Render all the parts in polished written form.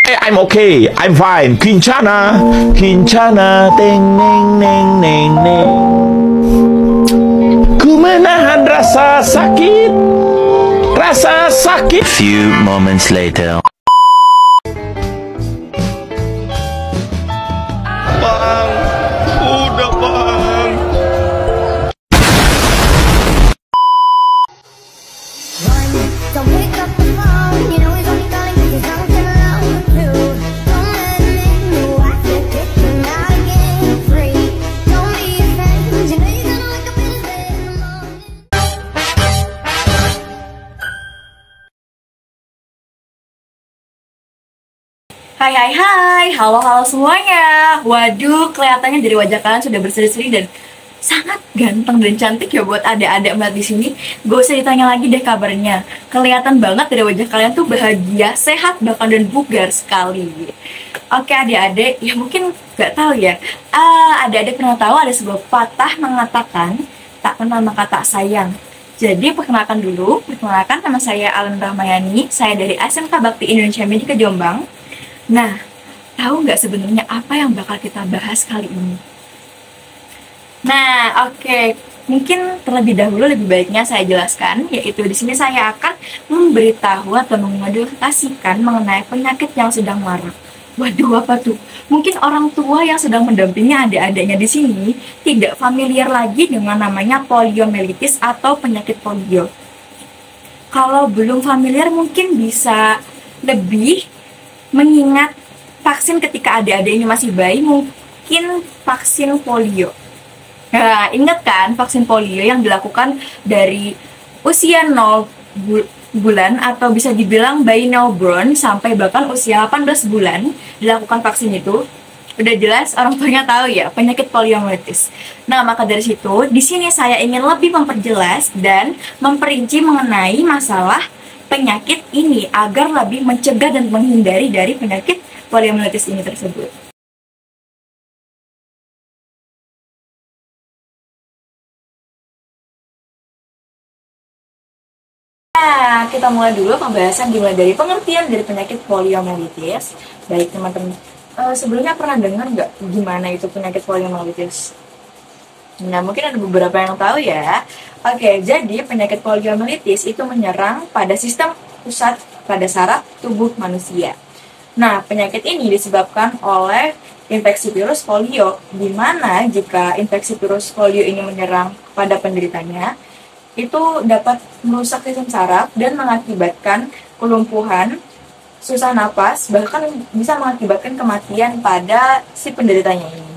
I'm okay, I'm fine. Kincana, Kincana, teng neng neng neng neng. Ku menahan rasa sakit, rasa sakit. Few moments later. Bang, udah bang. Don't pick up the phone, you know he's only calling 'cause he's drunk and alone too. Don't let him in, you have to kick him out again free. Don't be a friend, you know you're gonna wake up in his bed in the morning. Hai hai hai, halo semuanya. Waduh, kelihatannya dari wajah kalian sudah berseri-seri dan sangat ganteng dan cantik ya buat adik-adik melihat di sini. Gak usah ditanya lagi deh kabarnya. Kelihatan banget dari wajah kalian tuh bahagia, sehat, bahkan dan bugar sekali. Oke adik-adik, ya mungkin gak tahu ya. Adik-adik pernah tahu ada sebuah patah mengatakan tak kenal maka tak sayang. Jadi perkenalkan dulu, perkenalkan nama saya Alan Rahmayani. Saya dari SMK Bakti Indonesia Medika Jombang. Nah, tahu nggak sebenarnya apa yang bakal kita bahas kali ini? Nah, oke. Mungkin terlebih dahulu lebih baiknya saya jelaskan, yaitu di sini saya akan memberitahu atau mengedukasikan mengenai penyakit yang sedang marak. Waduh, apa tuh? Mungkin orang tua yang sedang mendampingi adik-adiknya di sini tidak familiar lagi dengan namanya poliomyelitis atau penyakit polio. Kalau belum familiar mungkin bisa lebih mengingat vaksin ketika adik-adik ini masih bayi, mungkin vaksin polio. Nah, ingat kan vaksin polio yang dilakukan dari usia 0 bulan atau bisa dibilang bayi newborn sampai bahkan usia 18 bulan dilakukan vaksin itu. Udah jelas orang tuanya tahu ya penyakit poliomyelitis. Nah, maka dari situ di sini saya ingin lebih memperjelas dan memperinci mengenai masalah penyakit ini agar lebih mencegah dan menghindari dari penyakit poliomyelitis ini tersebut. Nah, kita mulai dulu pembahasan dimulai dari pengertian dari penyakit poliomyelitis. Baik teman-teman, sebelumnya pernah dengar nggak gimana itu penyakit poliomyelitis? Nah, mungkin ada beberapa yang tahu ya. Oke, jadi penyakit poliomyelitis itu menyerang pada sistem pusat pada saraf tubuh manusia. Nah, penyakit ini disebabkan oleh infeksi virus polio, di mana jika infeksi virus polio ini menyerang pada penderitanya, itu dapat merusak sistem saraf dan mengakibatkan kelumpuhan, susah napas, bahkan bisa mengakibatkan kematian pada si penderitanya ini.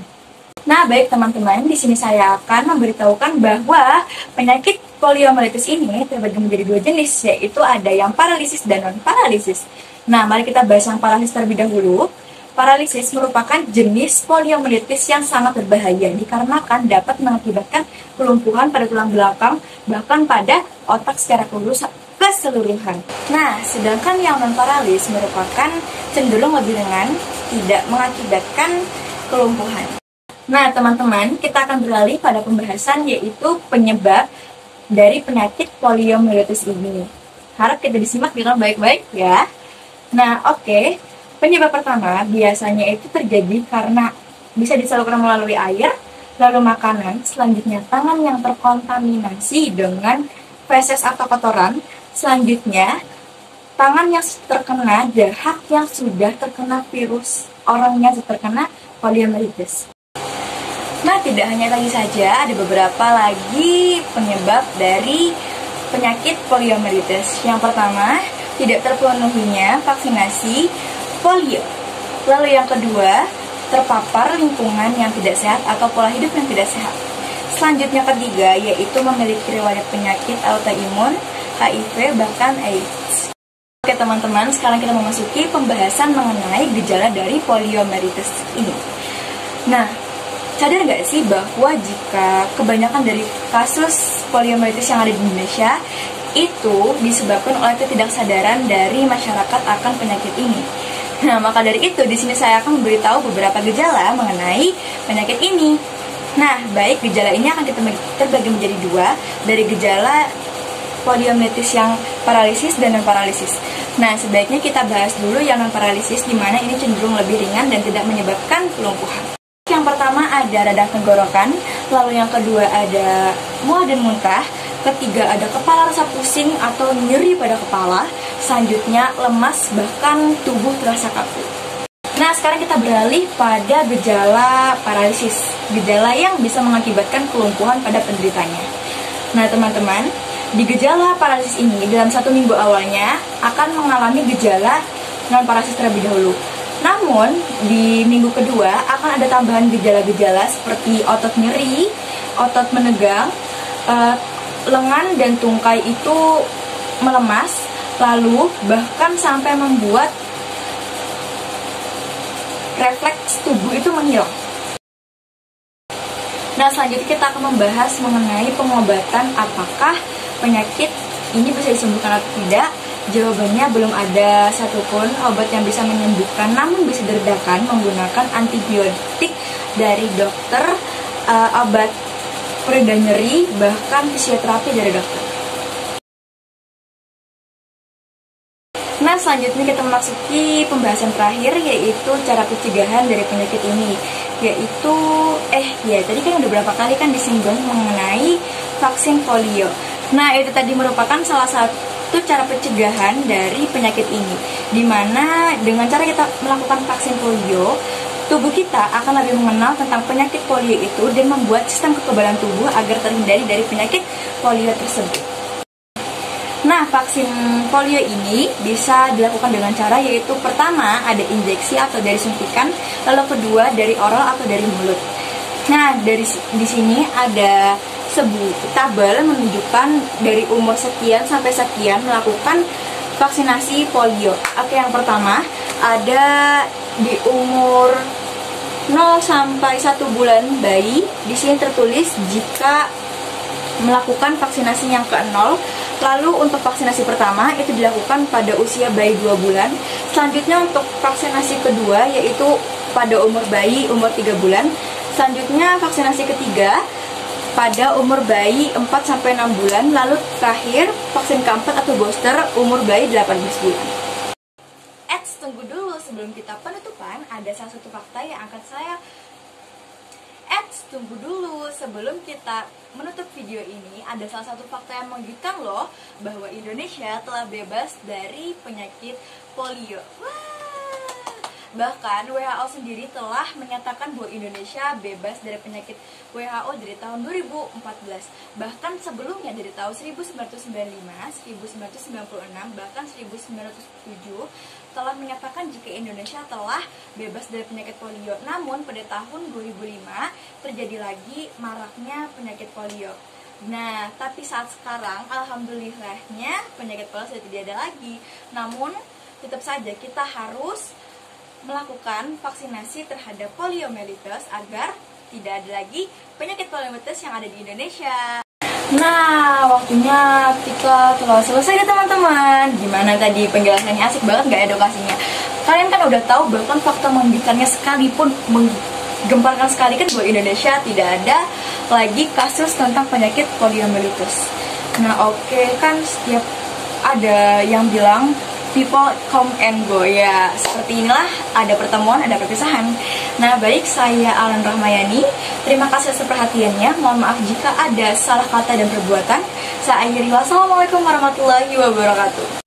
Nah, baik teman-teman, di sini saya akan memberitahukan bahwa penyakit poliomyelitis ini terbagi menjadi dua jenis, yaitu ada yang paralisis dan non-paralisis. Nah, mari kita bahas yang paralisis terlebih dahulu. Paralisis merupakan jenis poliomyelitis yang sangat berbahaya dikarenakan dapat mengakibatkan kelumpuhan pada tulang belakang, bahkan pada otak secara keseluruhan. Nah, sedangkan yang non-paralis merupakan cenderung lebih ringan, tidak mengakibatkan kelumpuhan. Nah, teman-teman, kita akan beralih pada pembahasan yaitu penyebab dari penyakit poliomyelitis ini. Harap kita disimak dengan baik-baik ya. Nah, oke. Penyebab pertama biasanya itu terjadi karena bisa disalurkan melalui air, lalu makanan, selanjutnya tangan yang terkontaminasi dengan feses atau kotoran, selanjutnya tangan yang terkena dahak yang sudah terkena virus, orang yang terkena poliomyelitis. Nah, tidak hanya tadi saja, ada beberapa lagi penyebab dari penyakit poliomyelitis. Yang pertama, tidak terpenuhinya vaksinasi polio. Lalu yang kedua, terpapar lingkungan yang tidak sehat atau pola hidup yang tidak sehat. Selanjutnya ketiga, yaitu memiliki riwayat penyakit autoimun, HIV, bahkan AIDS. Oke teman-teman, sekarang kita memasuki pembahasan mengenai gejala dari poliomyelitis ini. Nah, sadar nggak sih bahwa jika kebanyakan dari kasus poliomyelitis yang ada di Indonesia itu disebabkan oleh ketidaksadaran dari masyarakat akan penyakit ini. Nah, maka dari itu di sini saya akan memberitahu beberapa gejala mengenai penyakit ini. Nah, baik gejala ini akan kita terbagi menjadi dua, dari gejala poliomyelitis yang paralisis dan non-paralisis. Nah, sebaiknya kita bahas dulu yang non-paralisis, di mana ini cenderung lebih ringan dan tidak menyebabkan kelumpuhan. Yang pertama ada radang tenggorokan, lalu yang kedua ada mual dan muntah, ketiga ada kepala rasa pusing atau nyeri pada kepala, selanjutnya lemas bahkan tubuh terasa kaku. Nah, sekarang kita beralih pada gejala paralisis, gejala yang bisa mengakibatkan kelumpuhan pada penderitanya. Nah, teman-teman, di gejala paralisis ini dalam 1 minggu awalnya akan mengalami gejala non-paralisis terlebih dahulu. Namun, di minggu kedua akan ada tambahan gejala-gejala seperti otot nyeri, otot menegang, lengan dan tungkai itu melemas, lalu bahkan sampai membuat refleks tubuh itu menghilang. Nah, selanjutnya kita akan membahas mengenai pengobatan, apakah penyakit ini bisa disembuhkan atau tidak. Jawabannya belum ada satupun obat yang bisa menyembuhkan, namun bisa diredakan menggunakan antibiotik dari dokter, obat pereda nyeri, bahkan fisioterapi dari dokter. Nah, selanjutnya kita memasuki pembahasan terakhir, yaitu cara pencegahan dari penyakit ini. Yaitu, tadi kan udah berapa kali kan disinggung mengenai vaksin polio. Nah, itu tadi merupakan salah satu cara pencegahan dari penyakit ini, dimana dengan cara kita melakukan vaksin polio, tubuh kita akan lebih mengenal tentang penyakit polio itu dan membuat sistem kekebalan tubuh agar terhindari dari penyakit polio tersebut. Nah, vaksin polio ini bisa dilakukan dengan cara, yaitu pertama ada injeksi atau dari suntikan, lalu kedua dari oral atau dari mulut. Nah, di sini ada sebuah tabel menunjukkan dari umur sekian sampai sekian melakukan vaksinasi polio. Oke, yang pertama ada di umur 0 sampai 1 bulan bayi. Di sini tertulis jika melakukan vaksinasi yang ke-0. Lalu untuk vaksinasi pertama itu dilakukan pada usia bayi 2 bulan. Selanjutnya untuk vaksinasi kedua yaitu pada umur bayi umur 3 bulan. Selanjutnya vaksinasi ketiga pada umur bayi 4-6 bulan. Lalu terakhir vaksin keempat atau booster umur bayi 18 bulan. Tunggu dulu, sebelum kita penutupan ada salah satu fakta yang akan saya tunggu dulu, sebelum kita menutup video ini ada salah satu fakta yang mengejutkan loh, bahwa Indonesia telah bebas dari penyakit polio. Bahkan WHO sendiri telah menyatakan bahwa Indonesia bebas dari penyakit WHO dari tahun 2014. Bahkan sebelumnya dari tahun 1995, 1996, bahkan 1907 telah menyatakan jika Indonesia telah bebas dari penyakit polio. Namun pada tahun 2005 terjadi lagi maraknya penyakit polio. Nah, tapi saat sekarang alhamdulillahnya penyakit polio sudah tidak ada lagi. Namun tetap saja kita harus melakukan vaksinasi terhadap poliomyelitis agar tidak ada lagi penyakit poliomyelitis yang ada di Indonesia. Nah, waktunya kita telah selesai ya teman-teman. Gimana tadi penjelasannya, asik banget gak edukasinya? Kalian kan udah tahu, bahkan fakta mengejutkannya sekalipun, menggemparkan sekali kan, bahwa Indonesia tidak ada lagi kasus tentang penyakit poliomyelitis. Nah, oke, kan setiap ada yang bilang people come and go, ya seperti inilah, ada pertemuan, ada perpisahan. Nah, baik, saya Alan Rahmayani, terima kasih atas perhatiannya. Mohon maaf jika ada salah kata dan perbuatan. Saya akhiri, wassalamualaikum warahmatullahi wabarakatuh.